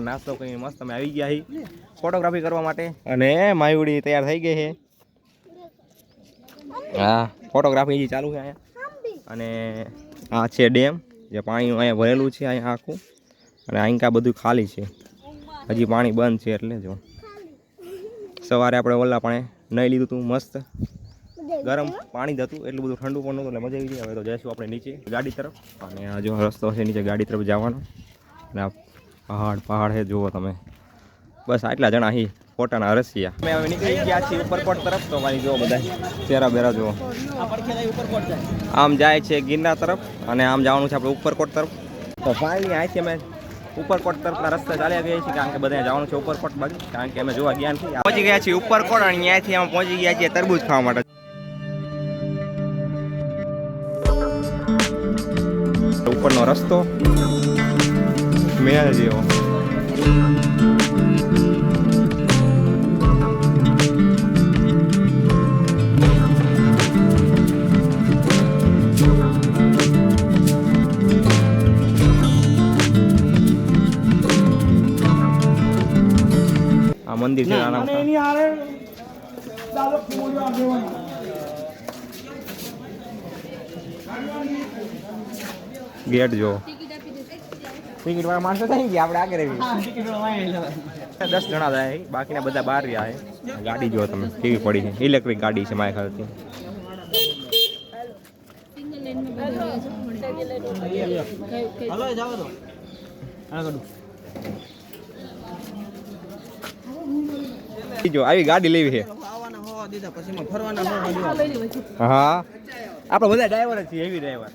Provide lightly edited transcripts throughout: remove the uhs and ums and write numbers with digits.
નાસ્તો કરીને મસ્ત અમે આવી ગયા છીએ ફોટોગ્રાફી કરવા માટે અને માયુડી તૈયાર થઈ ગઈ છે. હા ફોટોગ્રાફી ચાલુ છે અહીંયા અને આ છે ડેમ જે પાણી અહીંયા ભરેલું છે અહીંયા આખું અને અહીંયા બધું ખાલી છે હજી પાણી બંધ છે એટલે જો સવારે આપણે ઓલા પાણી નહીં લીધું હતું મસ્ત ગરમ પાણી જ હતું એટલું બધું ઠંડુ પણ નહોતું એટલે મજા આવી ગઈ. હવે તો જઈશું આપણે નીચે ગાડી તરફ અને આ જો રસ્તો છે નીચે ગાડી તરફ જવાનો અને આ પહાડ છે જુઓ તમે બસ આટલા જણા અહીં ફોટાના રસિયા અમે હવે નીકળી ગયા છીએ ઉપરકોટ તરફ તો મારી જુઓ બધા ચહેરા બેરા જુઓ આમ જાય છે ગિરનાર તરફ અને આમ જવાનું છે આપણે ઉપરકોટ તરફ. તો ફાઇનલી અહીંથી અમે ઉપરકોટ તરફના રસ્તા ચાલ્યા ગયા છીએ કારણ કે બધા જવાનું છે ઉપરકોટ બાજુ કારણ કે અમે જોવા ગયા નથી પહોંચી ગયા છીએ ઉપરકોટ અને ત્યાંથી અમે પહોંચી ગયા છીએ તરબૂચ ખાવા માટે. ઉપરનો રસ્તો મેળ જેવો આ મંદિર છે આના ગેટ જો ટિકિટ વાળા માણસો થઈ ગયા આપણે આગળ આવી 10 જણા જાય બાકીના બધા બહાર રહ્યા છે. ગાડી જો તમે કેવી પડી છે ઇલેક્ટ્રિક ગાડી છે મારા ખ્યાલથી. જો આવી ગાડી લેવી છે હા આપણે બધા ડ્રાઈવર જ છીએ એવી ડ્રાઈવર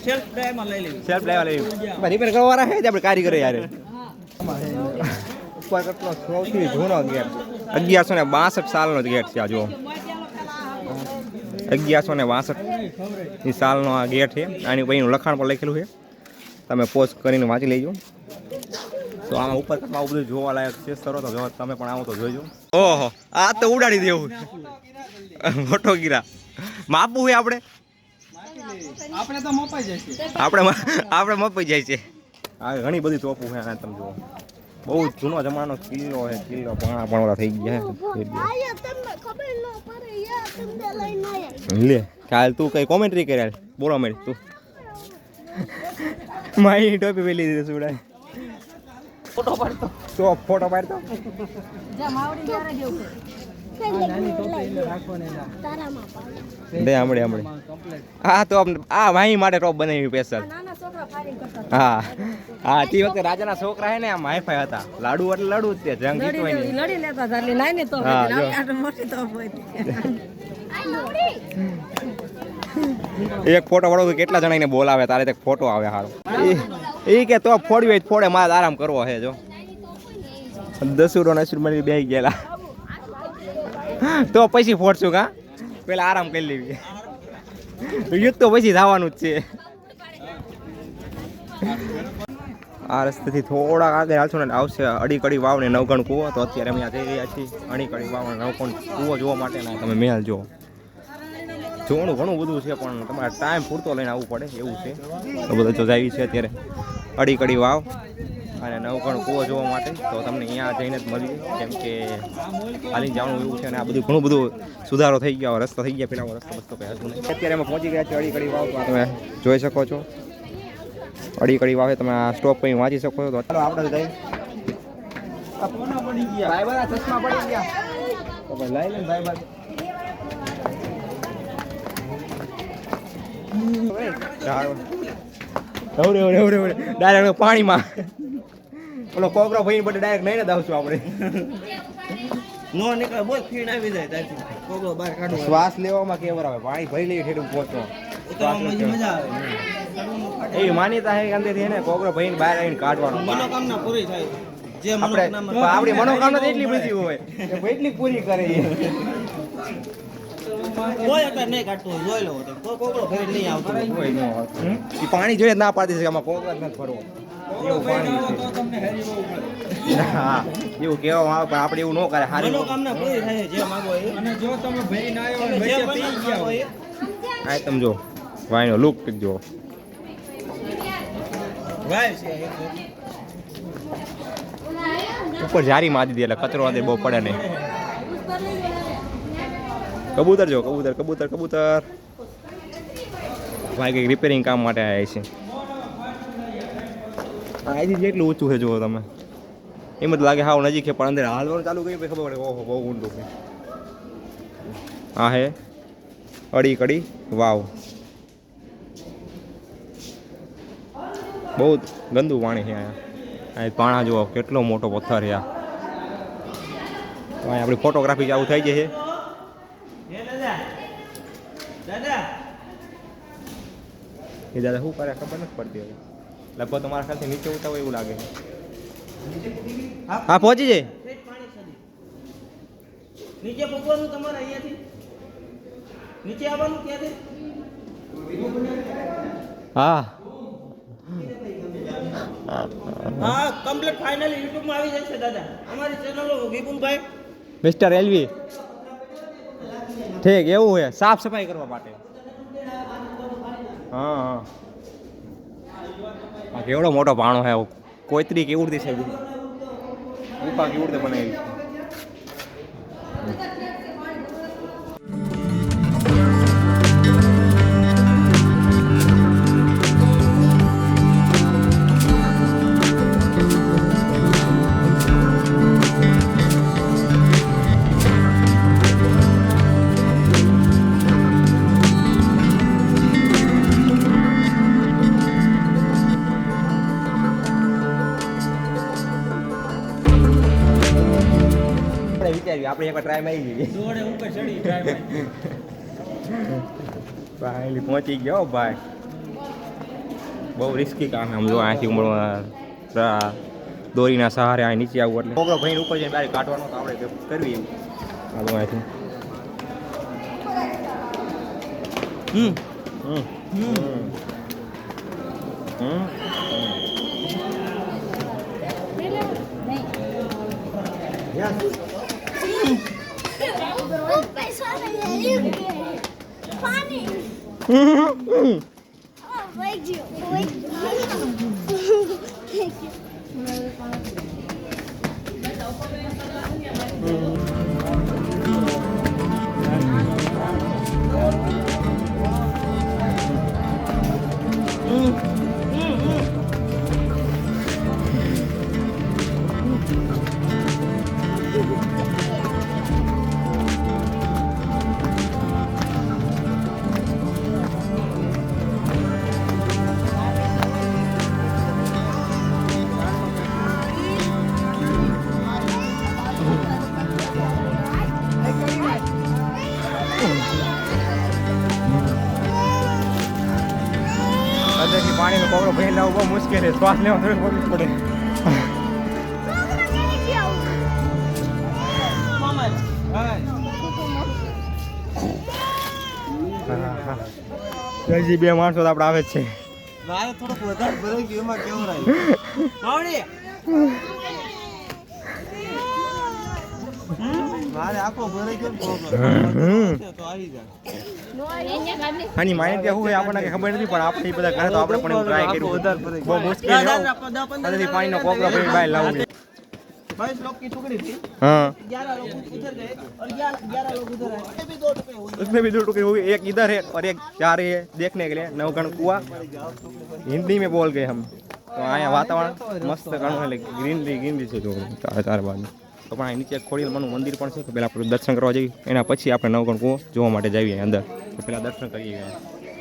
સેલ્ફ ડ્રાઈવર લઈ લેવી રિપેર કરવાના છે આપણે કારીગર યાર. ઉપર કેટલો સૌથી જૂનો ગેટ 1162 સાલનો ગેટ છે આ જુઓ 1162 સાલનો આ ગેટ છે. આની ઉપર લખાણ પણ લખેલું છે તમે પોઝ કરીને વાંચી લેજો. તો આમાં ઉપર આવું બધું જોવા લાયક છે સરો તો તમે પણ આવો તો જોઈજો. ઓહો આ તો ઉડાડી દેવું મોટો ગીરા માપવું હોય આપણે તો મપાઈ જાય છે આપણે મપાઈ જાય છે. હા ઘણી બધી તોપું છે આને તમે જુઓ બહુ જૂનો જમાનો કિલ્લો છે કિલ્લો પણ થઈ ગયા લે કાલ તું કઈ કોમેન્ટ્રી કર્યા બોલો મેં તું મારી ટોપી પેલી દીધી સુડાય ફોટો પાડતો દે હમણે હા તો આ વાહી માટે ટોપ બનાવી સ્પેશિયલ. હા હા તે વખતે રાજાના છોકરા હે ને આમ હાઈફાઈ હતા લાડુ એટલે લાડુ જ તે જંગ જીતો હોય લડી લેતા હતા એટલે નાની તો મોટી તો એક ફોટો વાળો કેટલા જણાને બોલાવે તારે એક ફોટો આવે હારો એ કે તો ફોડવી ફોડે મારે આરામ કરવો છે જો 10 મારી બેસી ગયેલા તો પછી ફોડશું કા પેલા આરામ કરી લેવી યુદ્ધ તો પછી થવાનું જ છે. આ રસ્તેથી થોડા આગળ હાલશો ને આવશે અડીકડી વાવ ને નવગણ કૂવો. તો અત્યારે અમે જઈ રહ્યા છીએ અડીકડી વાવ ને નવગણ કૂવો જોવા માટે ના તમે મહેલ જુઓ જોવાનું ઘણું બધું છે પણ તમારે ટાઈમ પૂરતો લઈને આવવું પડે એવું છે. તો બધું જો જાય છે અત્યારે અડીકડી વાવ અને નવગણ કૂવો જોવા માટે તો તમને અહીંયા જઈને જ મળીએ કેમ કે હાલી જવાનું એવું છે અને આ બધું ઘણું બધું સુધારો થઈ ગયો રસ્તો થઈ ગયા પેલા રસ્તો બસ્તો કંઈ હતું નહીં. અત્યારે અમે પહોંચી ગયા છીએ અડીકડી વાવ તો તમે જોઈ શકો છો અડીકડી વાવે તમે આ સ્ટોપ પર વાંચી શકો છો. તો ચાલો આપણે જઈએ ચશ્મા પડી ગયા તો ભાઈ લઈ લે ભાઈ ડાયરેક્ટ પાણીમાં ઓલો કોકરો ભાઈ બધે ડાયરેક્ટ નહીં જ આવશું આપણે નો નીકળે બોલ ફીણ આવી જાય ત્યાંથી કોકરો બહાર કાઢો શ્વાસ લેવામાં કેવર આવે પાણી ભરી લઈએ ઠેઠું પહોંચો મજા આવે એવી માન્યતા છે કે અંદરથી એને કોકરો ભાઈ બહાર આવીને કાઢવાનો મનોકામના પૂરી થાય જે આપણી મનોકામના એટલી બધી હોય એટલી પૂરી કરે કોઈ અત્યારે નહીં કાઢતું જોઈ લો કોકડો ફેર નહીં આવતો કોઈ ન આવતું પાણી જોઈએ ના પાડી શકે આમાં કોકડા જ નથી ફરવો એવું પાણી હા એવું કહેવામાં આવે પણ આપણે એવું ન કરે હારી મનોકામના પૂરી થાય જે માંગો એ અને જો તમે ભઈ ના આવ્યો ભઈ પી ગયા હોય આ તમે જો વાયનો લુક પીક જો વાય છે ઉપર જારી મારી દીધી એટલે કચરો અંદર બહુ પડે નહીં. કબૂતર જો કબૂતર કબૂતર કબૂતર ભાઈ કંઈક રિપેરિંગ કામ માટે આવ્યા છે. અહીંથી જેટલું ઊંચું છે જુઓ તમે, એમ જ લાગે હાવ નજીક છે, પણ અંદર હાલવાનું ચાલુ કર્યું ખબર પડે ઓહો બહુ ઊંડું છે. હા હે અડી કડી વાવ, બહુ ગંદુ પાણી છે અહીંયા. પાણા જુઓ કેટલો મોટો પથ્થર છે. અહીંયા આપણી ફોટોગ્રાફી ચાલુ થઈ જશે. એ દાદા શું કરે ખબર નથી પડતી હવે. લગભગ તમારા સાથે નીચે ઉતાવો એવું લાગે છે. હા પહોંચી જાય નીચે પકવાનું તમારે અહીંયાથી નીચે આવવાનું ક્યાંથી? હા હા કમ્પ્લીટ ફાઇનલી યુટ્યુબમાં આવી જશે દાદા અમારી ચેનલો વિપુલભાઈ મિસ્ટર એલવી. ઠીક એવું છે સાફ સફાઈ કરવા માટે. હા હા કેવડો મોટો પાણો છે. કોઈતરી કેવું રીતે છે ગુફા કેવું રીતે બનાવી છે. આપણે એકવાર ટ્રાય મારી જઈએ. દોડે ઉપર ચડી ટ્રાય મારી પહોંચી ગયો ભાઈ. બહુ રિસ્કી કામ આમ જો અહીંથી દોરીના સહારે અહીં નીચે આવવું એટલે કોકરો ભાઈને ઉપર જઈને બારી કાઢવાનો તો આપણે કરવી એમ. હાલો અહીંથી પાણીનો કોકરો ભાઈ લાવવો બહુ મુશ્કેલ છે. શ્વાસ લેવા થોડું પડે. હજી બે માણસો તો આપણે આવે જ છે. મારે થોડુંક વધારે ભરાઈ ગયું એમાં કેવું રહ્યું મારે આખો ભરાઈ ગયો તો આવી જાય. આની માહિતી શું હોય આપણને ખબર નથી, પણ આપણે એ બધા કરે તો આપણે પણ ટ્રાય કર્યું. બહુ મુશ્કેલ છે પાણીનો કોકરો ભાઈ બહાર લાવવું. 22 लोग की टुकड़ी थी. हाँ 11 लोग उधर गए और 11 लोग उधर आए. उसमें भी 2 टुकड़ी हुई. उसमें भी 2 टुकड़ी हुई, एक इधर है और एक जा रही है देखने के लिए. नवगण कुआ हिंदी में बोल गए हम. तो आया वातावरण मस्त ઘણું એટલે ગ્રીનરી ગ્રીનરી છે જો ચારે બાજુ. તો પણ નીચે ખોડિયારમાંનું મંદિર પણ છે. તો પહેલાં આપણે દર્શન કરવા જઈએ, એના પછી આપણે નવગણ કૂવો જોવા માટે જઈએ અંદર. તો પહેલાં દર્શન કરીએ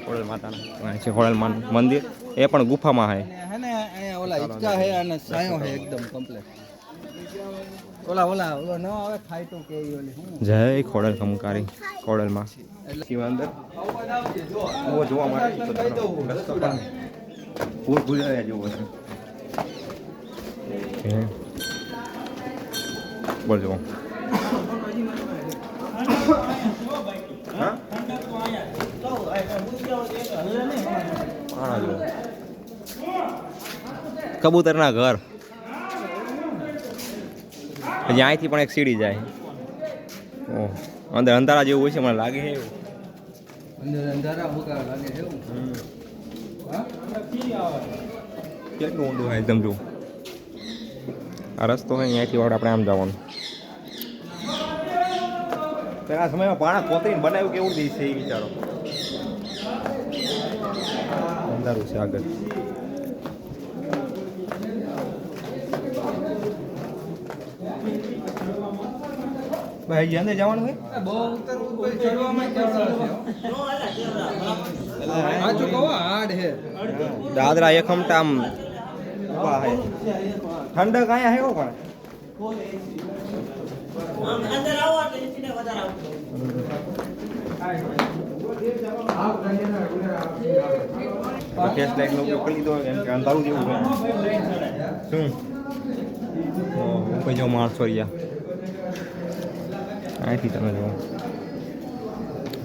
ખોડલ માતાના. છે ખોડલમાનું મંદિર, એ પણ ગુફામાં છે. है ना ओला इचका है અને સાયો है एकदम कंप्लीट. ઓલા ઓલા ઓલો ન આવે ખાઈટો કે ઈ ઓલી હું જય ખોડલ ખમકારી ખોડલમાં શિવ અંદર કૂવો જોવા માટે રસ્તો પણ ભૂલ ભૂલાયા જેવો છે. બોલ જો કબૂતરના ઘર. હજી અહીંથી પણ એક સીડી જાય. ઓહ અંદર અંધારા જેવું હોય છે મને લાગે છે એવું. અંદર અંધારા ભૂકા લાગે છે એવું. કેટલું ઊંડું હોય એકદમ જો. આ રસ્તો હોય અહીંયાથી વાળ આપણે આમ જવાનું. પેલા સમયમાં પાણા કોતરીને બનાવ્યું કેવું દે છે એ વિચારો. અંધારું છે આગળ. ભાઈ અંદર જવાનું હોય બહુ ઉતરવું કોઈ ચડવામાં કેવડા છે આ જો કહો હાડ હે દાદરા એકમટા આમ ઉભા હે ઠંડક આયા હે કો પણ અંદર આવો એટલે સીને વધારે આવો ફેસ લાઈટ નો ઉપયોગ કરી લીધો એમ કે અંધારું જેવું છે શું કોઈ જો માણસો રહ્યા અહીંથી તમે જુઓ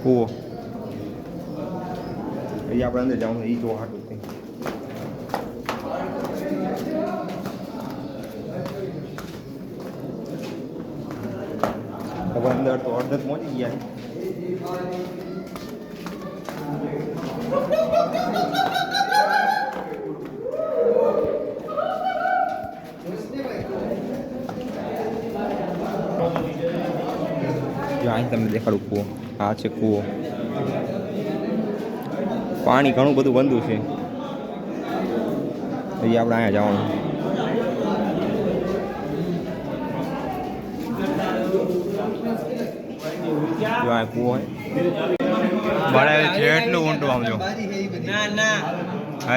કૂવો એ આપણે અંદર જવાનું એ જો હાટું કંઈ હવે અંદર તો અડધ પહોંચી ગયા જો અહીં તમને દેખાડું કૂવો આ છે કૂવો પાણી ઘણું બધું બંધું છે પછી આપણે અહીંયા જવાનું જો આ કૂવો બનાવે છે એટલું ઊંટું આમ જો ના ના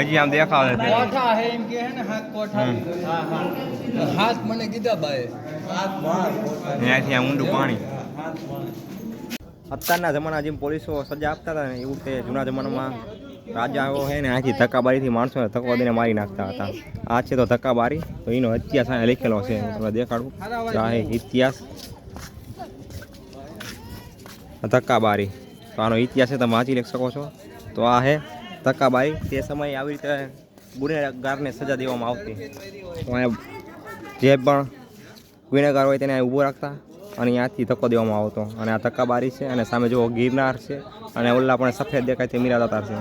હજી આમ દેખાવે છે કોઠા હે એમ કે હે ને હાથ કોઠા હા હા હાથ મને કીધા બાએ હાથ બાર અહીંયાથી આમ ઊંડું પાણી અત્યારના જમાના જેમ પોલીસો સજા આપતા હતા ને એવું તે જૂના જમાનામાં રાજાઓ છે ને અહીંથી ધક્કાબારીથી માણસોને ધક્કો દઈને મારી નાખતા હતા આ છે તો ધક્કાબારી તો એનો ઇતિહાસ અહીંયા લખેલો છે હું તમને દેખાડું આ છે ઇતિહાસ ધક્કાબારી તો આનો ઇતિહાસ છે તમે વાંચી લખી શકો છો તો આ છે ધક્કાબારી તે સમયે આવી રીતે ગુનેગારને સજા દેવામાં આવતી તો અહીંયા જે પણ ગુનેગાર હોય તેને ઊભો રાખતા અને અહીંયાથી ધક્કો દેવામાં આવતો અને આ ધક્કાબારી છે અને સામે જો ગિરનાર છે અને ઓલા પણ સફેદ દેખાય તે મીરાદાતાર છે